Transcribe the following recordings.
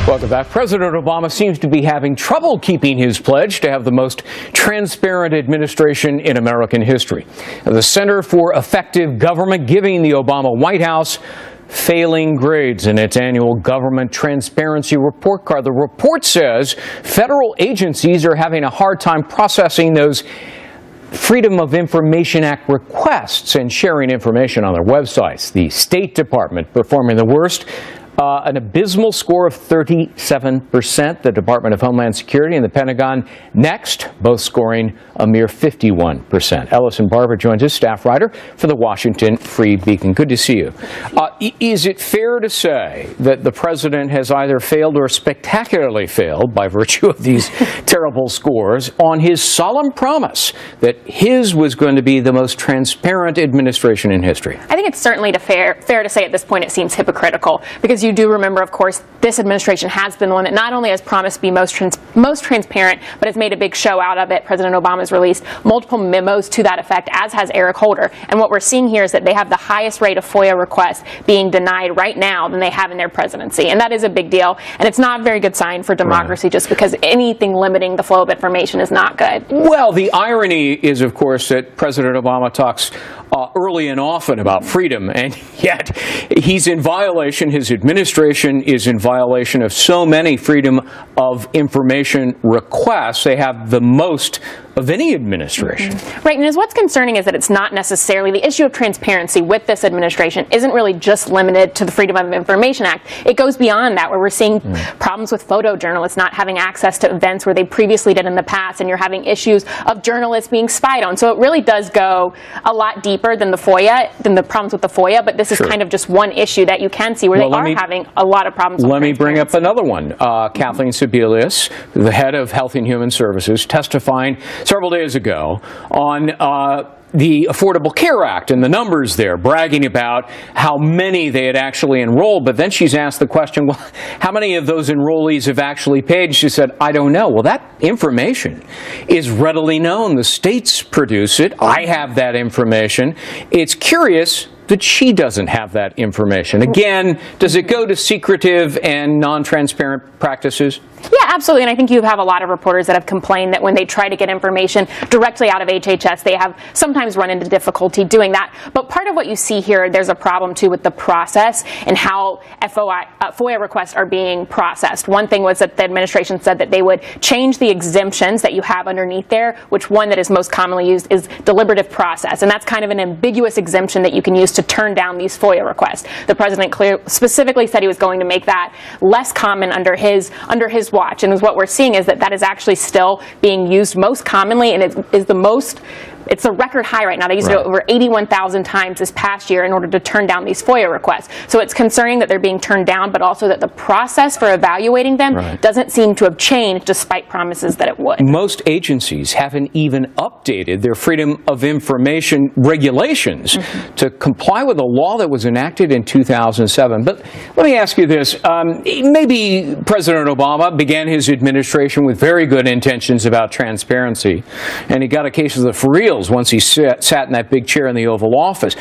Welcome back. President Obama seems to be having trouble keeping his pledge to have the most transparent administration in American history. The Center for Effective Government giving the Obama White House failing grades in its annual government transparency report card. The report says federal agencies are having a hard time processing those Freedom of Information Act requests and sharing information on their websites. The State Department performing the worst. An abysmal score of 37%. The Department of Homeland Security and the Pentagon next, both scoring a mere 51%. Ellison Barber joins us, staff writer for the Washington Free Beacon. Good to see you. Is it fair to say that the president has either failed or spectacularly failed, by virtue of these terrible scores, on his solemn promise that his was going to be the most transparent administration in history? I think it's certainly fair to say at this point it seems hypocritical, because you do remember, of course, this administration has been one that not only has promised to be most transparent, but has made a big show out of it. President Obama's released multiple memos to that effect, as has Eric Holder. And what we're seeing here is that they have the highest rate of FOIA requests being denied right now than they have in their presidency. And that is a big deal. And it's not a very good sign for democracy, just because anything limiting the flow of information is not good. Well, the irony is, of course, that President Obama talks early and often about freedom, and yet he's in violation, his administration is in violation of so many freedom of information requests. They have the most of any administration. Right, and what's concerning is that it's not necessarily, the issue of transparency with this administration isn't really just limited to the Freedom of Information Act. It goes beyond that, where we're seeing problems with photojournalists not having access to events where they previously did in the past, and you're having issues of journalists being spied on. So it really does go a lot deeper than the FOIA, than the problems with the FOIA, but this is kind of just one issue that you can see where they are having a lot of problems with. Let me bring up another one. Kathleen Sebelius, the head of Health and Human Services, testifying several days ago on the Affordable Care Act and the numbers there, bragging about how many they had actually enrolled. But then she's asked the question, well, how many of those enrollees have actually paid? She said, I don't know. Well, that information is readily known. The states produce it. I have that information. It's curious that she doesn't have that information. Again, does it go to secretive and non-transparent practices? Yeah, absolutely. And I think you have a lot of reporters that have complained that when they try to get information directly out of HHS, they have sometimes run into difficulty doing that. But part of what you see here, there's a problem too with the process and how FOIA requests are being processed. One thing was that the administration said that they would change the exemptions that you have underneath there, which one that is most commonly used is deliberative process. And that's kind of an ambiguous exemption that you can use to turn down these FOIA requests. The president specifically said he was going to make that less common under his watch. And what we're seeing is that that is actually still being used most commonly, and it's a record high right now. They used it over 81,000 times this past year in order to turn down these FOIA requests. So it's concerning that they're being turned down, but also that the process for evaluating them doesn't seem to have changed despite promises that it would. Most agencies haven't even updated their Freedom of Information regulations to comply with a law that was enacted in 2007. But let me ask you this. Maybe President Obama began his administration with very good intentions about transparency, and he got a case of the for real once he sat in that big chair in the Oval Office.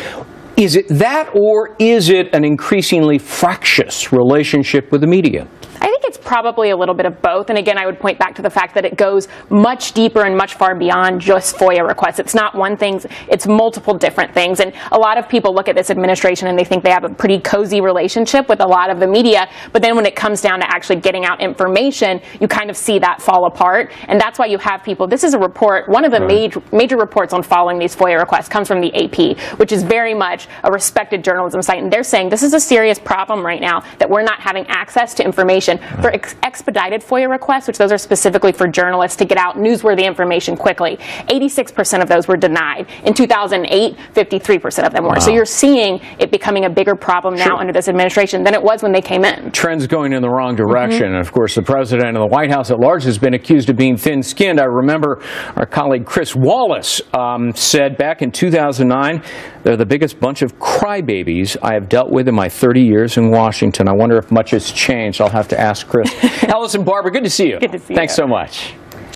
Is it that, or is it an increasingly fractious relationship with the media? I think it's probably a little bit of both. And again, I would point back to the fact that it goes much deeper and much far beyond just FOIA requests. It's not one thing, it's multiple different things. And a lot of people look at this administration and they think they have a pretty cozy relationship with a lot of the media. But then when it comes down to actually getting out information, you kind of see that fall apart. And that's why you have people, this is a report, one of the major reports on following these FOIA requests comes from the AP, which is very much a respected journalism site. And they're saying this is a serious problem right now, that we're not having access to information. For expedited FOIA requests, which those are specifically for journalists to get out newsworthy information quickly, 86% of those were denied. In 2008, 53% of them were. So you're seeing it becoming a bigger problem now under this administration than it was when they came in. Trends going in the wrong direction. And of course, the president and the White House at large has been accused of being thin-skinned. I remember our colleague Chris Wallace said back in 2009, they're the biggest bunch of crybabies I have dealt with in my 30 years in Washington. I wonder if much has changed. I'll have to ask Chris. Ellison Barber, good to see you. Good to see you. Thanks so much.